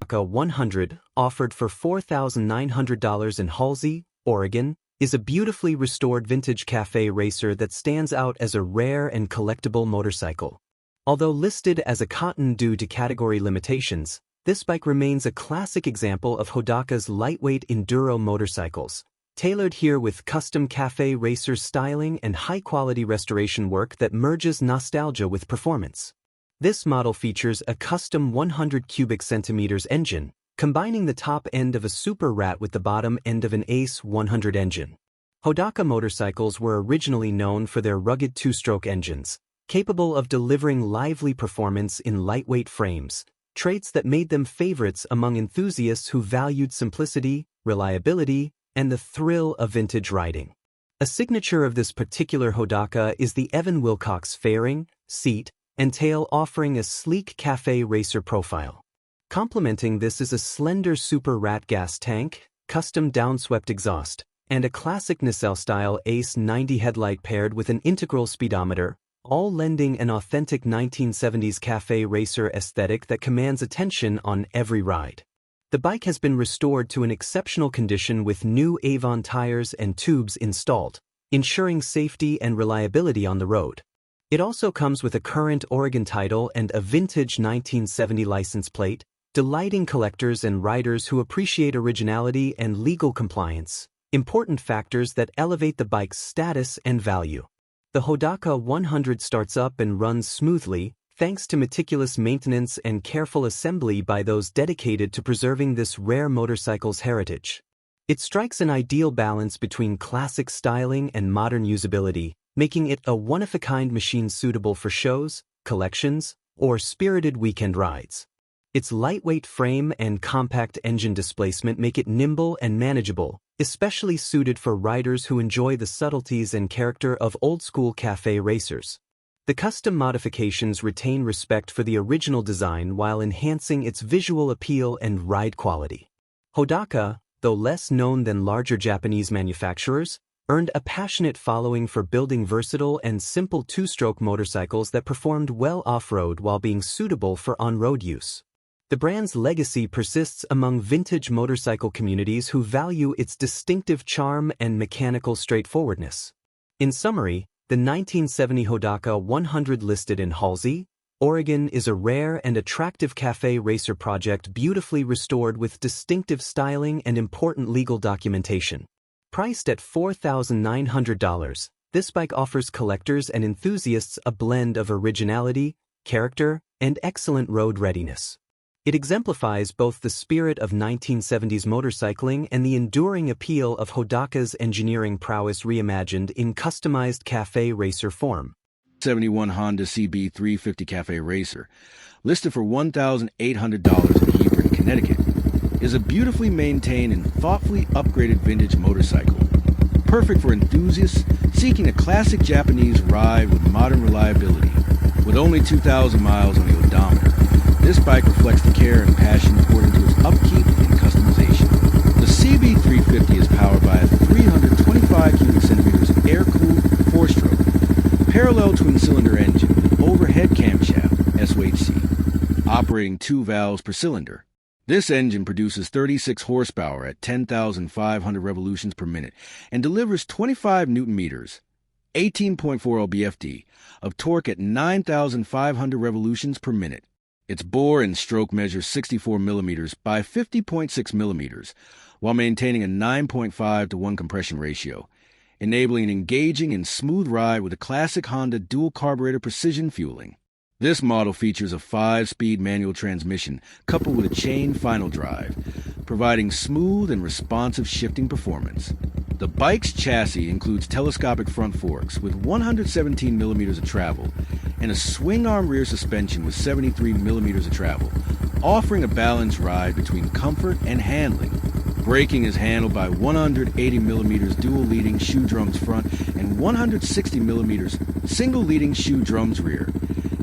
Hodaka 100, offered for $4,900 in Halsey, Oregon, is a beautifully restored vintage cafe racer that stands out as a rare and collectible motorcycle. Although listed as a cotton due to category limitations, this bike remains a classic example of Hodaka's lightweight enduro motorcycles, tailored here with custom cafe racer styling and high-quality restoration work that merges nostalgia with performance. This model features a custom 100 cubic centimeters engine, combining the top end of a Super Rat with the bottom end of an Ace 100 engine. Hodaka motorcycles were originally known for their rugged two-stroke engines, capable of delivering lively performance in lightweight frames, traits that made them favorites among enthusiasts who valued simplicity, reliability, and the thrill of vintage riding. A signature of this particular Hodaka is the Evan Wilcox fairing, seat, and tail, offering a sleek cafe racer profile. Complementing this is a slender Super Rat gas tank, custom downswept exhaust, and a classic nacelle-style Ace 90 headlight paired with an integral speedometer, all lending an authentic 1970s cafe racer aesthetic that commands attention on every ride. The bike has been restored to an exceptional condition with new Avon tires and tubes installed, ensuring safety and reliability on the road. It also comes with a current Oregon title and a vintage 1970 license plate, delighting collectors and riders who appreciate originality and legal compliance, important factors that elevate the bike's status and value. The Hodaka 100 starts up and runs smoothly, thanks to meticulous maintenance and careful assembly by those dedicated to preserving this rare motorcycle's heritage. It strikes an ideal balance between classic styling and modern usability, making it a one-of-a-kind machine suitable for shows, collections, or spirited weekend rides. Its lightweight frame and compact engine displacement make it nimble and manageable, especially suited for riders who enjoy the subtleties and character of old-school cafe racers. The custom modifications retain respect for the original design while enhancing its visual appeal and ride quality. Hodaka, though less known than larger Japanese manufacturers, earned a passionate following for building versatile and simple two-stroke motorcycles that performed well off-road while being suitable for on-road use. The brand's legacy persists among vintage motorcycle communities who value its distinctive charm and mechanical straightforwardness. In summary, the 1970 Hodaka 100 listed in Halsey, Oregon is a rare and attractive cafe racer project beautifully restored with distinctive styling and important legal documentation. Priced at $4,900, this bike offers collectors and enthusiasts a blend of originality, character, and excellent road readiness. It exemplifies both the spirit of 1970s motorcycling and the enduring appeal of Hodaka's engineering prowess reimagined in customized cafe racer form. 71 Honda CB350 Cafe Racer, listed for $1,800 in Hebron, Connecticut, is a beautifully maintained and thoughtfully upgraded vintage motorcycle, perfect for enthusiasts seeking a classic Japanese ride with modern reliability. With only 2,000 miles on the odometer, this bike reflects the care and passion poured into its upkeep and customization. The CB350 is powered by a 325 cubic centimeters air-cooled 4-stroke, parallel twin-cylinder engine with overhead camshaft (SOHC), operating 2 valves per cylinder. This engine produces 36 horsepower at 10,500 revolutions per minute and delivers 25 Newton-meters, 18.4 lb-ft, of torque at 9,500 revolutions per minute. Its bore and stroke measures 64 mm by 50.6 mm, while maintaining a 9.5:1 compression ratio, enabling an engaging and smooth ride with a classic Honda dual carburetor precision fueling. This model features a 5-speed manual transmission coupled with a chain final drive, providing smooth and responsive shifting performance. The bike's chassis includes telescopic front forks with 117 mm of travel and a swing-arm rear suspension with 73 mm of travel, offering a balanced ride between comfort and handling. Braking is handled by 180 mm dual leading shoe drums front and 160 mm single leading shoe drums rear,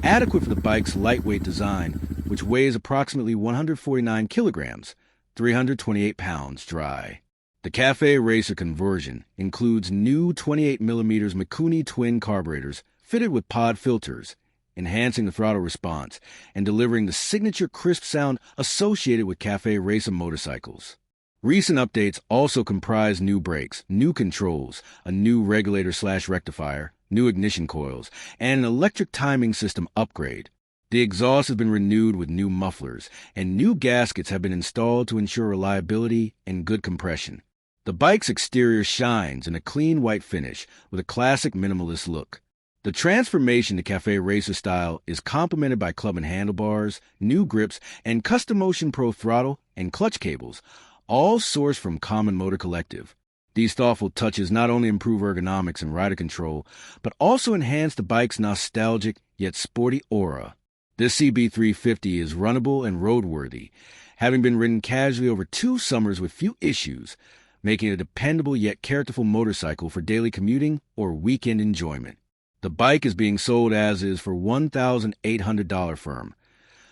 adequate for the bike's lightweight design, which weighs approximately 149 kilograms, 328 pounds dry. The Cafe Racer conversion includes new 28 mm Mikuni twin carburetors fitted with pod filters, enhancing the throttle response and delivering the signature crisp sound associated with cafe racer motorcycles. Recent updates also comprise new brakes, new controls, a new regulator/rectifier, new ignition coils, and an electric timing system upgrade. The exhaust has been renewed with new mufflers, and new gaskets have been installed to ensure reliability and good compression. The bike's exterior shines in a clean white finish with a classic minimalist look. The transformation to cafe racer style is complemented by club and handlebars, new grips, and Custom Motion Pro throttle and clutch cables, all sourced from Common Motor Collective. These thoughtful touches not only improve ergonomics and rider control, but also enhance the bike's nostalgic yet sporty aura. This CB350 is runnable and roadworthy, having been ridden casually over 2 summers with few issues, making it a dependable yet characterful motorcycle for daily commuting or weekend enjoyment. The bike is being sold as is for $1,800 firm,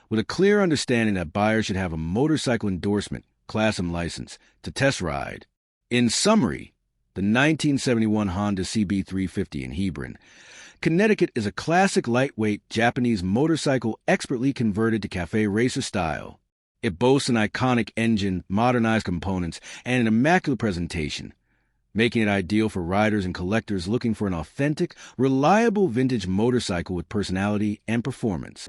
with a clear understanding that buyers should have a motorcycle endorsement, Class M license, to test ride. In summary, the 1971 Honda CB350 in Hebron, Connecticut is a classic lightweight Japanese motorcycle expertly converted to cafe racer style. It boasts an iconic engine, modernized components, and an immaculate presentation, making it ideal for riders and collectors looking for an authentic, reliable vintage motorcycle with personality and performance.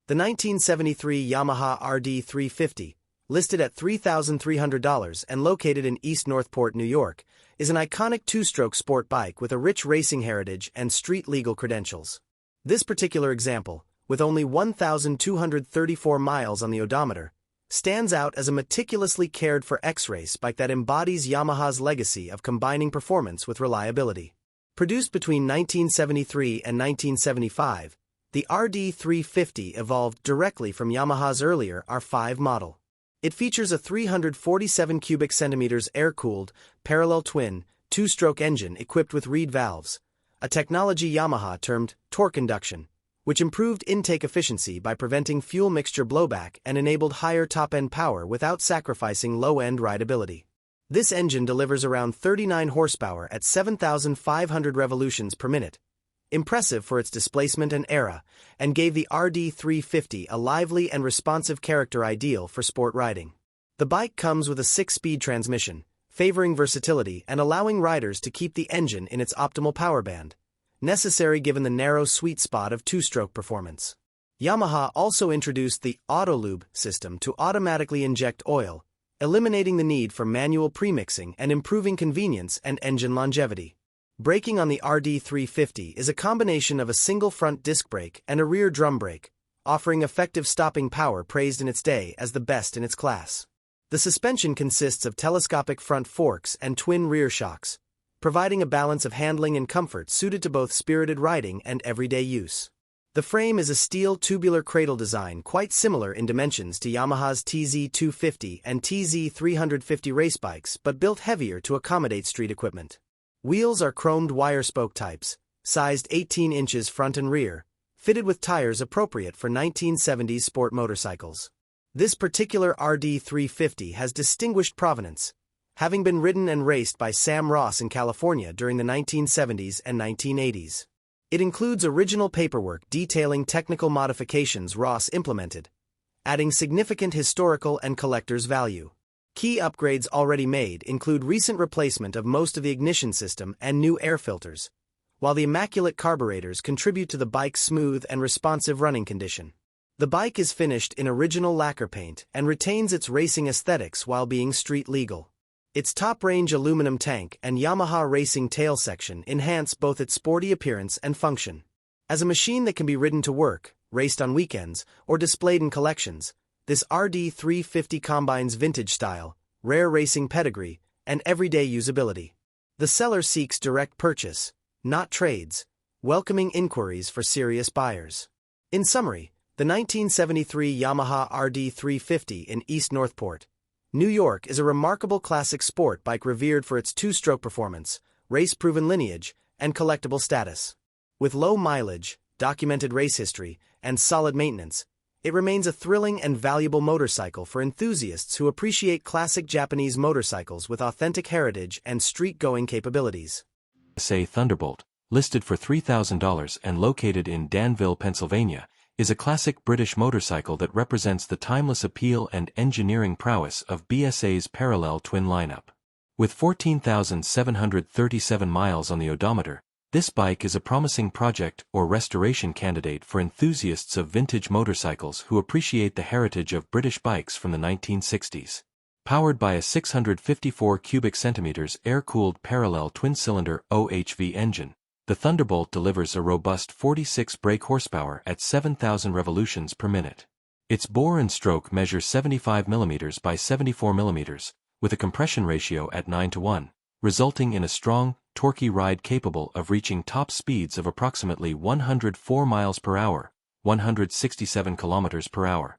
The 1973 Yamaha RD 350, listed at $3,300 and located in East Northport, New York, is an iconic 2-stroke sport bike with a rich racing heritage and street-legal credentials. This particular example, with only 1,234 miles on the odometer, stands out as a meticulously cared-for X-Race bike that embodies Yamaha's legacy of combining performance with reliability. Produced between 1973 and 1975, the RD 350 evolved directly from Yamaha's earlier R5 model. It features a 347 cubic centimeters air-cooled, parallel twin, 2-stroke engine equipped with reed valves, a technology Yamaha termed torque induction, which improved intake efficiency by preventing fuel mixture blowback and enabled higher top-end power without sacrificing low-end rideability. This engine delivers around 39 horsepower at 7,500 revolutions per minute, impressive for its displacement and era, and gave the RD 350 a lively and responsive character ideal for sport riding. The bike comes with a 6-speed transmission, favoring versatility and allowing riders to keep the engine in its optimal power band, necessary given the narrow sweet spot of 2-stroke performance. Yamaha also introduced the AutoLube system to automatically inject oil, eliminating the need for manual premixing and improving convenience and engine longevity. Braking on the RD 350 is a combination of a single front disc brake and a rear drum brake, offering effective stopping power praised in its day as the best in its class. The suspension consists of telescopic front forks and twin rear shocks, providing a balance of handling and comfort suited to both spirited riding and everyday use. The frame is a steel tubular cradle design quite similar in dimensions to Yamaha's TZ250 and TZ350 race bikes but built heavier to accommodate street equipment. Wheels are chromed wire spoke types, sized 18 inches front and rear, fitted with tires appropriate for 1970s sport motorcycles. This particular RD 350 has distinguished provenance, having been ridden and raced by Sam Ross in California during the 1970s and 1980s. It includes original paperwork detailing technical modifications Ross implemented, adding significant historical and collector's value. Key upgrades already made include recent replacement of most of the ignition system and new air filters, while the immaculate carburetors contribute to the bike's smooth and responsive running condition. The bike is finished in original lacquer paint and retains its racing aesthetics while being street legal. Its top-range aluminum tank and Yamaha racing tail section enhance both its sporty appearance and function. As a machine that can be ridden to work, raced on weekends, or displayed in collections, this RD 350 combines vintage style, rare racing pedigree, and everyday usability. The seller seeks direct purchase, not trades, welcoming inquiries for serious buyers. In summary, the 1973 Yamaha RD 350 in East Northport, New York is a remarkable classic sport bike revered for its 2-stroke performance, race-proven lineage, and collectible status. With low mileage, documented race history, and solid maintenance, it remains a thrilling and valuable motorcycle for enthusiasts who appreciate classic Japanese motorcycles with authentic heritage and street-going capabilities. BSA Thunderbolt. listed for $3,000 and located in Danville, Pennsylvania, is a classic British motorcycle that represents the timeless appeal and engineering prowess of BSA's parallel twin lineup. With 14,737 miles on the odometer, this bike is a promising project or restoration candidate for enthusiasts of vintage motorcycles who appreciate the heritage of British bikes from the 1960s. Powered by a 654 cubic centimeters air-cooled parallel twin-cylinder OHV engine, the Thunderbolt delivers a robust 46 brake horsepower at 7,000 revolutions per minute. Its bore and stroke measure 75 mm by 74 mm, with a compression ratio at 9:1, resulting in a strong, torquey ride capable of reaching top speeds of approximately 104 miles per hour, 167 kilometers per hour.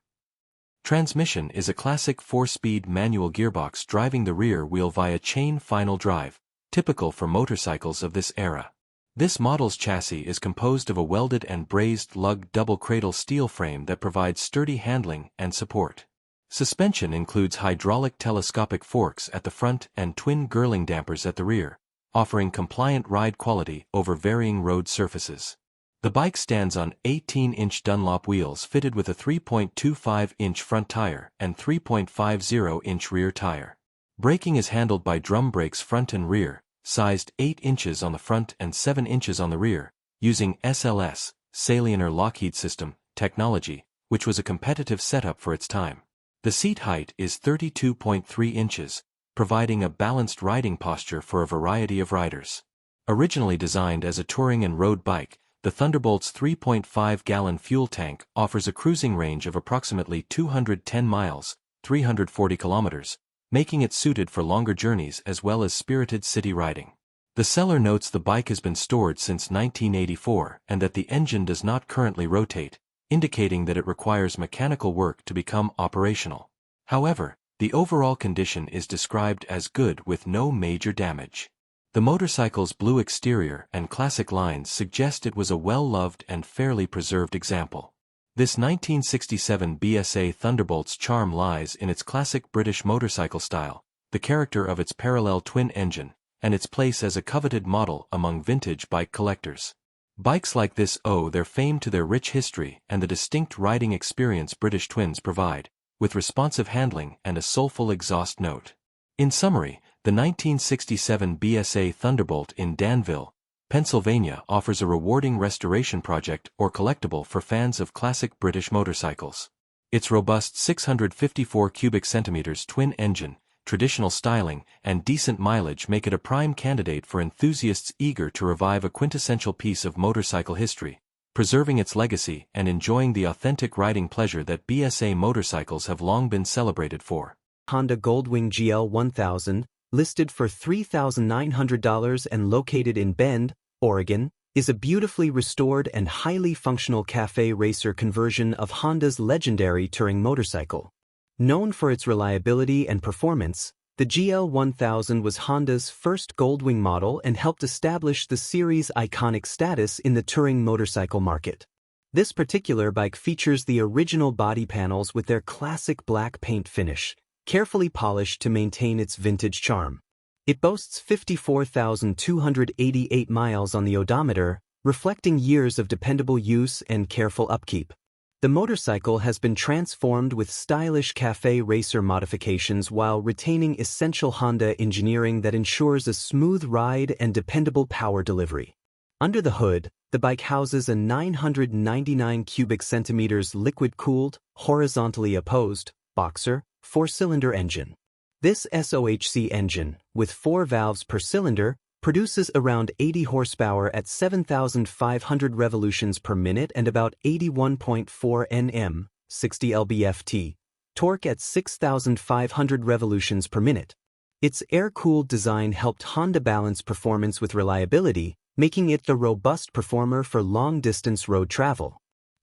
Transmission is a classic 4-speed manual gearbox driving the rear wheel via chain final drive, typical for motorcycles of this era. This model's chassis is composed of a welded and brazed lug double cradle steel frame that provides sturdy handling and support. Suspension includes hydraulic telescopic forks at the front and twin Girling dampers at the rear, offering compliant ride quality over varying road surfaces. The bike stands on 18-inch Dunlop wheels fitted with a 3.25-inch front tire and 3.50-inch rear tire. Braking is handled by drum brakes front and rear, sized 8 inches on the front and 7 inches on the rear, using SLS, Salioner Lockheed System, technology, which was a competitive setup for its time. The seat height is 32.3 inches, providing a balanced riding posture for a variety of riders. Originally designed as a touring and road bike, the Thunderbolt's 3.5-gallon fuel tank offers a cruising range of approximately 210 miles, 340 kilometers, making it suited for longer journeys as well as spirited city riding. The seller notes the bike has been stored since 1984 and that the engine does not currently rotate, indicating that it requires mechanical work to become operational. However, the overall condition is described as good with no major damage. The motorcycle's blue exterior and classic lines suggest it was a well-loved and fairly preserved example. This 1967 BSA Thunderbolt's charm lies in its classic British motorcycle style, the character of its parallel twin engine, and its place as a coveted model among vintage bike collectors. Bikes like this owe their fame to their rich history and the distinct riding experience British twins provide, with responsive handling and a soulful exhaust note. In summary, the 1967 BSA Thunderbolt in Danville, Pennsylvania offers a rewarding restoration project or collectible for fans of classic British motorcycles. Its robust 654 cubic centimeters twin engine, traditional styling, and decent mileage make it a prime candidate for enthusiasts eager to revive a quintessential piece of motorcycle history, preserving its legacy and enjoying the authentic riding pleasure that BSA motorcycles have long been celebrated for. Honda Goldwing GL1000, listed for $3,900 and located in Bend, Oregon, is a beautifully restored and highly functional cafe racer conversion of Honda's legendary touring motorcycle. Known for its reliability and performance, the GL1000 was Honda's first Goldwing model and helped establish the series' iconic status in the touring motorcycle market. This particular bike features the original body panels with their classic black paint finish, carefully polished to maintain its vintage charm. It boasts 54,288 miles on the odometer, reflecting years of dependable use and careful upkeep. The motorcycle has been transformed with stylish cafe racer modifications while retaining essential Honda engineering that ensures a smooth ride and dependable power delivery. Under the hood, the bike houses a 999 cubic centimeters liquid-cooled, horizontally opposed, boxer, 4-cylinder engine. This SOHC engine, with 4 valves per cylinder, produces around 80 horsepower at 7,500 revolutions per minute and about 81.4 Nm, 60 lb-ft, torque at 6,500 revolutions per minute. Its air-cooled design helped Honda balance performance with reliability, making it the robust performer for long-distance road travel.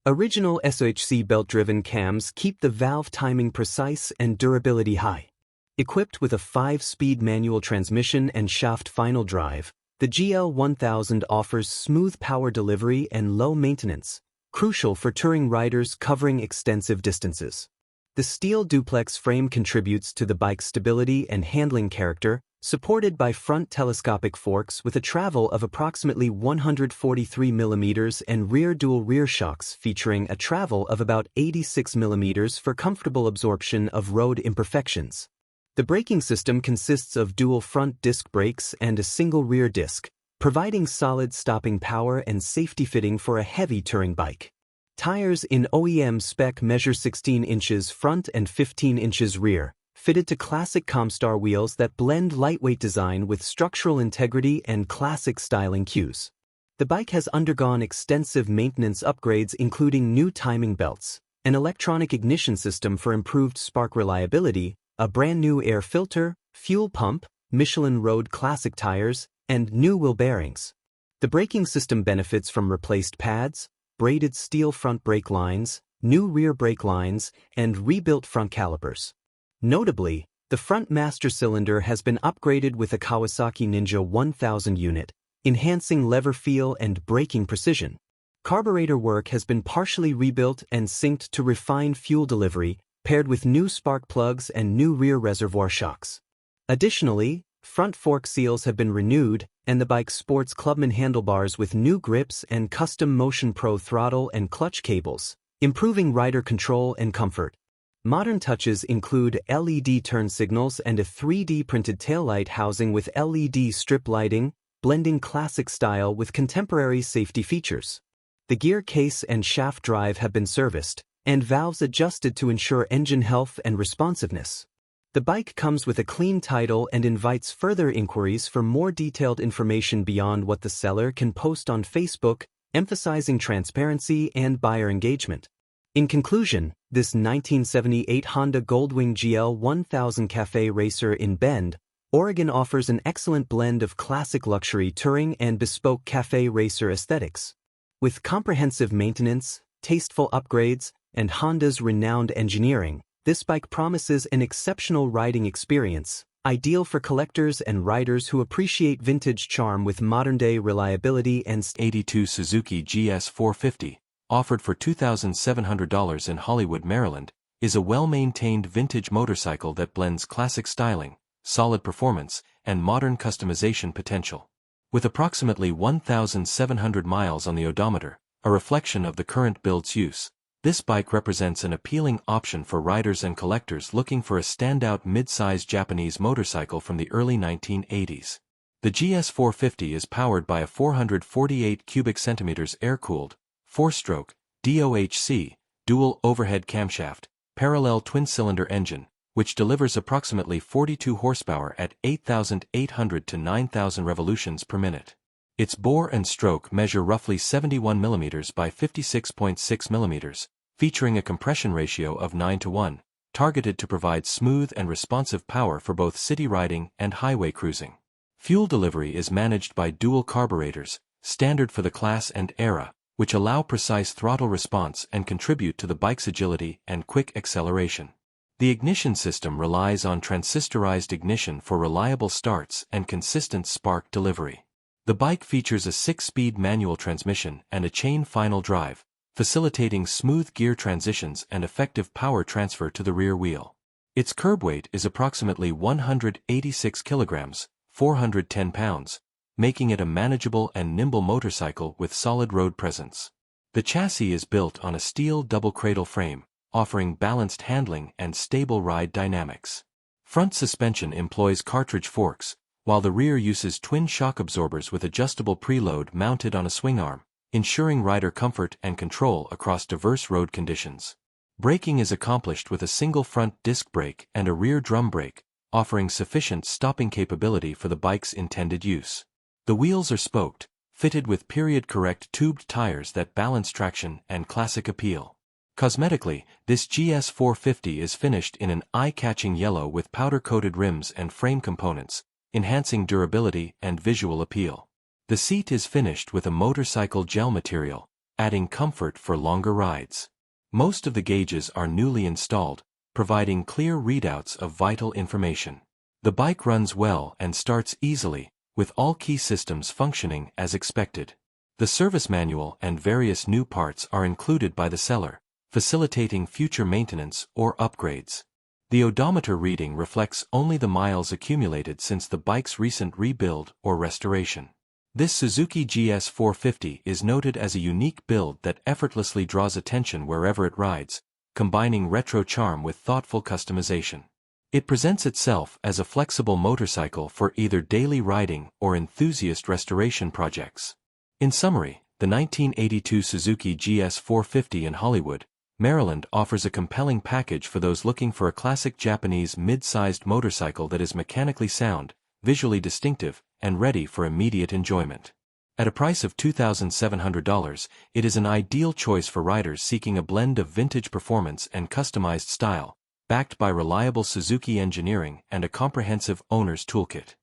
Original SOHC belt-driven cams keep the valve timing precise and durability high. Equipped with a 5-speed manual transmission and shaft final drive, the GL1000 offers smooth power delivery and low maintenance, crucial for touring riders covering extensive distances. The steel duplex frame contributes to the bike's stability and handling character, Supported by front telescopic forks with a travel of approximately 143 mm and rear dual rear shocks featuring a travel of about 86 mm for comfortable absorption of road imperfections. The braking system consists of dual front disc brakes and a single rear disc, providing solid stopping power and safety fitting for a heavy touring bike. Tires in OEM spec measure 16 inches front and 15 inches rear, fitted to Klasik Comstar wheels that blend lightweight design with structural integrity and classic styling cues. The bike has undergone extensive maintenance upgrades including new timing belts, an electronic ignition system for improved spark reliability, a brand new air filter, fuel pump, Michelin Road Classic tires, and new wheel bearings. The braking system benefits from replaced pads, braided steel front brake lines, new rear brake lines, and rebuilt front calipers. Notably, the front master cylinder has been upgraded with a Kawasaki Ninja 1000 unit, enhancing lever feel and braking precision. Carburetor work has been partially rebuilt and synced to refine fuel delivery, paired with new spark plugs and new rear reservoir shocks. Additionally, front fork seals have been renewed, and the bike sports Clubman handlebars with new grips and custom Motion Pro throttle and clutch cables, improving rider control and comfort. Modern touches include LED turn signals and a 3D printed taillight housing with LED strip lighting, blending classic style with contemporary safety features. The gear case and shaft drive have been serviced, and valves adjusted to ensure engine health and responsiveness. The bike comes with a clean title and invites further inquiries for more detailed information beyond what the seller can post on Facebook, emphasizing transparency and buyer engagement. In conclusion, this 1978 Honda Goldwing GL 1000 Cafe Racer in Bend, Oregon offers an excellent blend of classic luxury touring and bespoke cafe racer aesthetics. With comprehensive maintenance, tasteful upgrades, and Honda's renowned engineering, this bike promises an exceptional riding experience, ideal for collectors and riders who appreciate vintage charm with modern-day reliability and 82 Suzuki GS450, offered for $2,700 in Hollywood, Maryland, is a well-maintained vintage motorcycle that blends classic styling, solid performance, and modern customization potential. With approximately 1,700 miles on the odometer, a reflection of the current build's use, this bike represents an appealing option for riders and collectors looking for a standout mid-size Japanese motorcycle from the early 1980s. The GS450 is powered by a 448 cubic centimeters air-cooled, 4-stroke, DOHC, dual overhead camshaft, parallel twin-cylinder engine, which delivers approximately 42 horsepower at 8,800 to 9,000 revolutions per minute. Its bore and stroke measure roughly 71 mm by 56.6 mm, featuring a compression ratio of 9:1, targeted to provide smooth and responsive power for both city riding and highway cruising. Fuel delivery is managed by dual carburetors, standard for the class and era, which allow precise throttle response and contribute to the bike's agility and quick acceleration. The ignition system relies on transistorized ignition for reliable starts and consistent spark delivery. The bike features a 6-speed manual transmission and a chain final drive, facilitating smooth gear transitions and effective power transfer to the rear wheel. Its curb weight is approximately 186 kilograms, 410 pounds, making it a manageable and nimble motorcycle with solid road presence. The chassis is built on a steel double cradle frame, offering balanced handling and stable ride dynamics. Front suspension employs cartridge forks, while the rear uses twin shock absorbers with adjustable preload mounted on a swing arm, ensuring rider comfort and control across diverse road conditions. Braking is accomplished with a single front disc brake and a rear drum brake, offering sufficient stopping capability for the bike's intended use. The wheels are spoked, fitted with period-correct tubed tires that balance traction and classic appeal. Cosmetically, this GS450 is finished in an eye-catching yellow with powder-coated rims and frame components, enhancing durability and visual appeal. The seat is finished with a motorcycle gel material, adding comfort for longer rides. Most of the gauges are newly installed, providing clear readouts of vital information. The bike runs well and starts easily, with all key systems functioning as expected. The service manual and various new parts are included by the seller, facilitating future maintenance or upgrades. The odometer reading reflects only the miles accumulated since the bike's recent rebuild or restoration. This Suzuki GS450 is noted as a unique build that effortlessly draws attention wherever it rides, combining retro charm with thoughtful customization. It presents itself as a flexible motorcycle for either daily riding or enthusiast restoration projects. In summary, the 1982 Suzuki GS450 in Hollywood, Maryland offers a compelling package for those looking for a classic Japanese mid-sized motorcycle that is mechanically sound, visually distinctive, and ready for immediate enjoyment. At a price of $2,700, it is an ideal choice for riders seeking a blend of vintage performance and customized style, backed by reliable Suzuki engineering and a comprehensive owner's toolkit.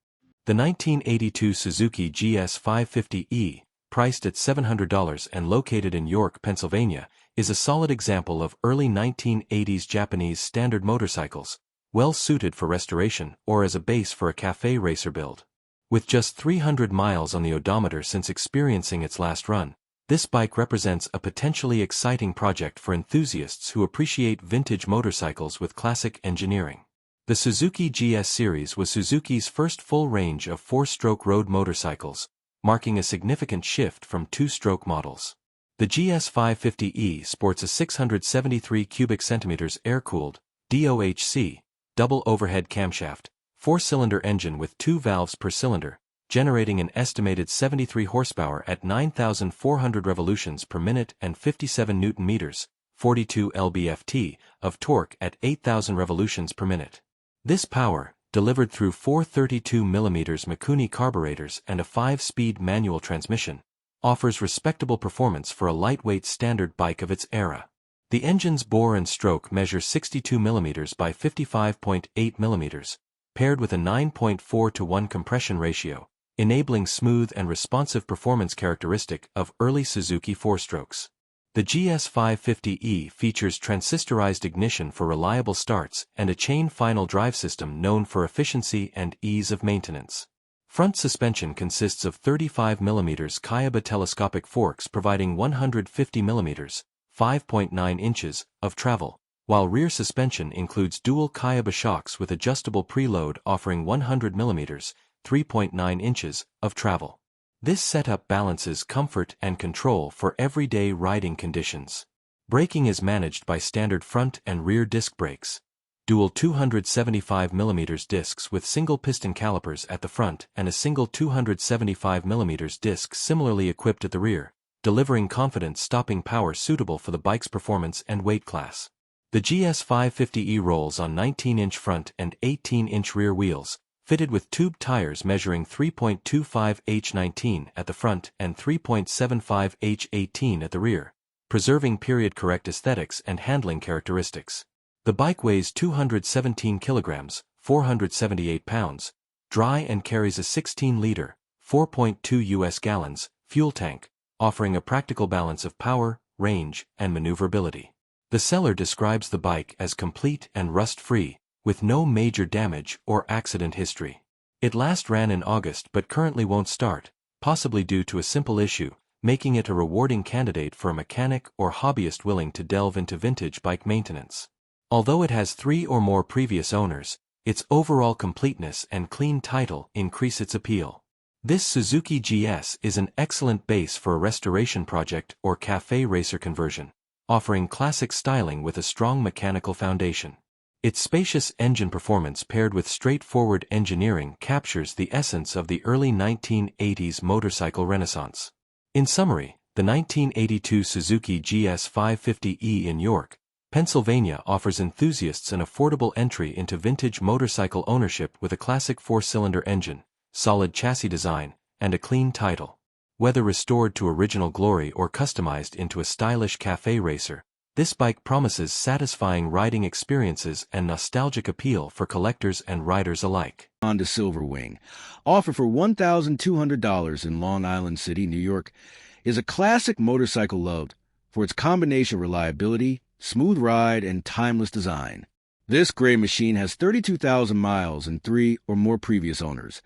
The 1982 Suzuki GS550E, priced at $700 and located in York, Pennsylvania, is a solid example of early 1980s Japanese standard motorcycles, well suited for restoration or as a base for a cafe racer build. With just 300 miles on the odometer since experiencing its last run, this bike represents a potentially exciting project for enthusiasts who appreciate vintage motorcycles with classic engineering. The Suzuki GS series was Suzuki's first full range of four-stroke road motorcycles, marking a significant shift from two-stroke models. The GS550E sports a 673 cubic centimeters air-cooled, DOHC, double overhead camshaft, four-cylinder engine with 2 valves per cylinder, generating an estimated 73 horsepower at 9,400 revolutions per minute and 57 Newton-meters, 42 lb-ft, of torque at 8,000 revolutions per minute. This power, delivered through 432mm Mikuni carburetors and a 5-speed manual transmission, offers respectable performance for a lightweight standard bike of its era. The engine's bore and stroke measure 62mm by 55.8mm, paired with a 9.4:1 compression ratio, enabling smooth and responsive performance characteristic of early Suzuki four-strokes. The GS550E features transistorized ignition for reliable starts and a chain-final drive system known for efficiency and ease of maintenance. Front suspension consists of 35mm Kayaba telescopic forks providing 150mm, 5.9 inches, of travel, while rear suspension includes dual Kayaba shocks with adjustable preload offering 100mm, 3.9 inches, of travel. This setup balances comfort and control for everyday riding conditions. Braking is managed by standard front and rear disc brakes. Dual 275mm discs with single piston calipers at the front and a single 275mm disc similarly equipped at the rear, delivering confident stopping power suitable for the bike's performance and weight class. The GS550E rolls on 19-inch front and 18-inch rear wheels, fitted with tube tires measuring 3.25 H19 at the front and 3.75 H18 at the rear, preserving period-correct aesthetics and handling characteristics. The bike weighs 217 kilograms, 478 pounds, dry and carries a 16-liter, 4.2 US gallons, fuel tank, offering a practical balance of power, range, and maneuverability. The seller describes the bike as complete and rust-free, with no major damage or accident history. It last ran in August but currently won't start, possibly due to a simple issue, making it a rewarding candidate for a mechanic or hobbyist willing to delve into vintage bike maintenance. Although it has 3 or more previous owners, its overall completeness and clean title increase its appeal. This Suzuki GS is an excellent base for a restoration project or cafe racer conversion, offering classic styling with a strong mechanical foundation. Its spacious engine performance paired with straightforward engineering captures the essence of the early 1980s motorcycle renaissance. In summary, the 1982 Suzuki GS550E in York, Pennsylvania offers enthusiasts an affordable entry into vintage motorcycle ownership with a classic 4-cylinder engine, solid chassis design, and a clean title. Whether restored to original glory or customized into a stylish cafe racer, this bike promises satisfying riding experiences and nostalgic appeal for collectors and riders alike. Honda Silverwing, offered for $1,200 in Long Island City, New York, is a classic motorcycle loved for its combination of reliability, smooth ride, and timeless design. This gray machine has 32,000 miles and 3 or more previous owners,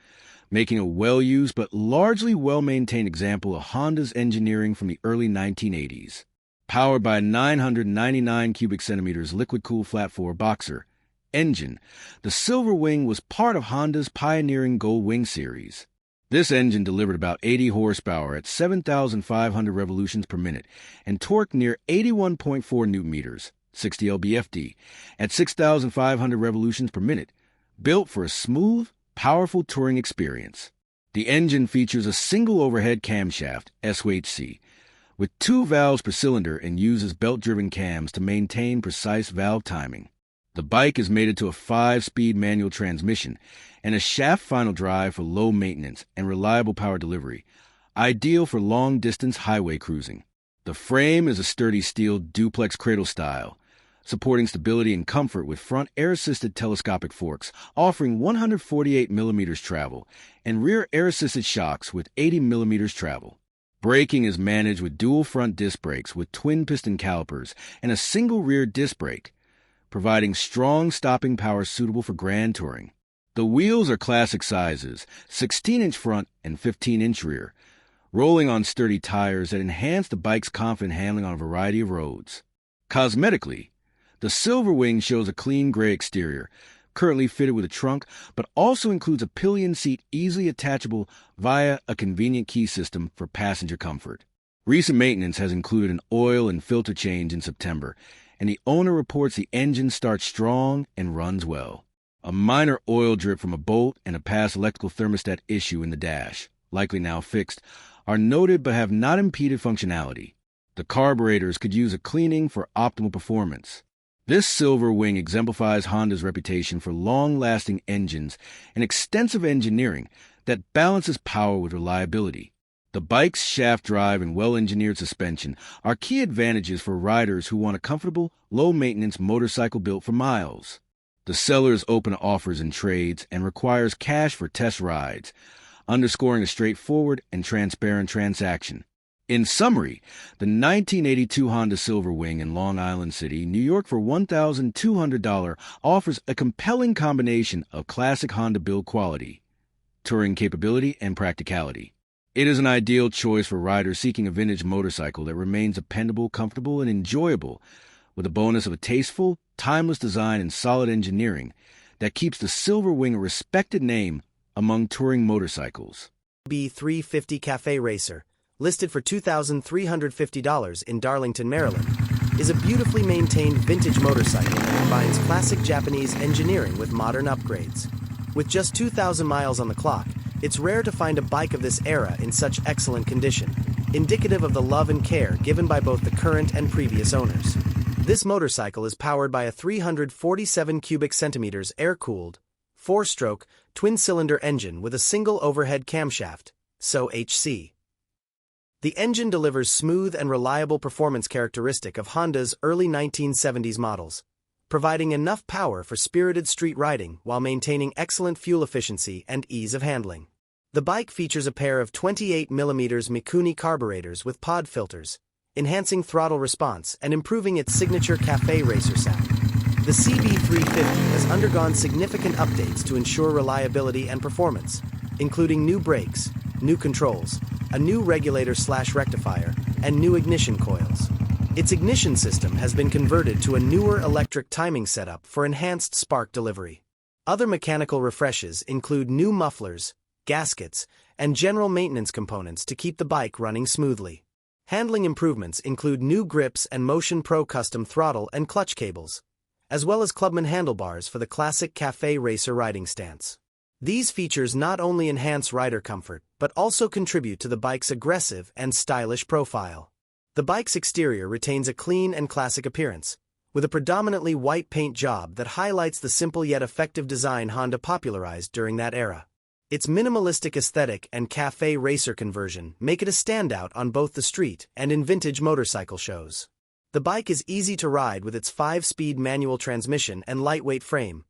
making a well-used but largely well-maintained example of Honda's engineering from the early 1980s. Powered by a 999 cubic centimeters liquid-cooled flat-4 boxer, Engine. The Silverwing was part of Honda's pioneering Goldwing series. This engine delivered about 80 horsepower at 7,500 revolutions per minute and torque near 81.4 newton-meters, 60 lb-ft, at 6,500 revolutions per minute, built for a smooth, powerful touring experience. The engine features a single overhead camshaft, SOHC, with 2 valves per cylinder and uses belt-driven cams to maintain precise valve timing. The bike is mated to a 5-speed manual transmission and a shaft final drive for low maintenance and reliable power delivery, ideal for long-distance highway cruising. The frame is a sturdy steel duplex cradle style, supporting stability and comfort with front air-assisted telescopic forks offering 148 mm travel and rear air-assisted shocks with 80 mm travel. Braking is managed with dual front disc brakes with twin piston calipers and a single rear disc brake, providing strong stopping power suitable for grand touring. The wheels are classic sizes, 16-inch front and 15-inch rear, rolling on sturdy tires that enhance the bike's confident handling on a variety of roads. Cosmetically, the Silverwing shows a clean gray exterior, currently fitted with a trunk, but also includes a pillion seat easily attachable via a convenient key system for passenger comfort. Recent maintenance has included an oil and filter change in September, and the owner reports the engine starts strong and runs well. A minor oil drip from a bolt and a past electrical thermostat issue in the dash, likely now fixed, are noted but have not impeded functionality. The carburetors could use a cleaning for optimal performance. This Silverwing exemplifies Honda's reputation for long-lasting engines and extensive engineering that balances power with reliability. The bike's shaft drive and well-engineered suspension are key advantages for riders who want a comfortable, low-maintenance motorcycle built for miles. The seller is open to offers and trades and requires cash for test rides, underscoring a straightforward and transparent transaction. In summary, the 1982 Honda Silverwing in Long Island City, New York for $1,200 offers a compelling combination of classic Honda build quality, touring capability, and practicality. It is an ideal choice for riders seeking a vintage motorcycle that remains dependable, comfortable, and enjoyable, with the bonus of a tasteful, timeless design and solid engineering that keeps the Silverwing a respected name among touring motorcycles. B350 Cafe Racer, listed for $2,350 in Darlington, Maryland, is a beautifully maintained vintage motorcycle that combines classic Japanese engineering with modern upgrades. With just 2,000 miles on the clock, it's rare to find a bike of this era in such excellent condition, indicative of the love and care given by both the current and previous owners. This motorcycle is powered by a 347 cubic centimeters air-cooled, 4-stroke, twin-cylinder engine with a single overhead camshaft, SOHC. The engine delivers smooth and reliable performance characteristic of Honda's early 1970s models, providing enough power for spirited street riding while maintaining excellent fuel efficiency and ease of handling. The bike features a pair of 28mm Mikuni carburetors with pod filters, enhancing throttle response and improving its signature cafe racer sound. The CB350 has undergone significant updates to ensure reliability and performance, including new brakes, new controls, a new regulator/rectifier, and new ignition coils. Its ignition system has been converted to a newer electric timing setup for enhanced spark delivery. Other mechanical refreshes include new mufflers, gaskets, and general maintenance components to keep the bike running smoothly. Handling improvements include new grips and Motion Pro custom throttle and clutch cables, as well as Clubman handlebars for the classic Cafe Racer riding stance. These features not only enhance rider comfort, but also contribute to the bike's aggressive and stylish profile. The bike's exterior retains a clean and classic appearance, with a predominantly white paint job that highlights the simple yet effective design Honda popularized during that era. Its minimalistic aesthetic and cafe racer conversion make it a standout on both the street and in vintage motorcycle shows. The bike is easy to ride with its 5-speed manual transmission and lightweight frame,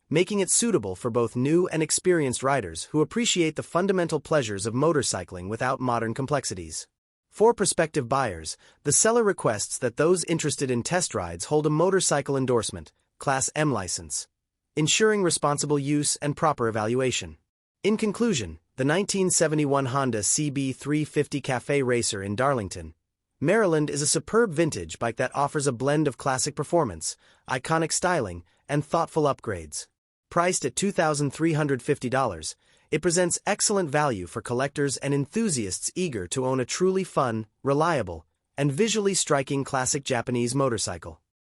making it suitable for both new and experienced riders who appreciate the fundamental pleasures of motorcycling without modern complexities. For prospective buyers, the seller requests that those interested in test rides hold a motorcycle endorsement, Class M license, ensuring responsible use and proper evaluation. In conclusion, the 1971 Honda CB350 Cafe Racer in Darlington, Maryland is a superb vintage bike that offers a blend of classic performance, iconic styling, and thoughtful upgrades. Priced at $2,350, it presents excellent value for collectors and enthusiasts eager to own a truly fun, reliable, and visually striking classic Japanese motorcycle.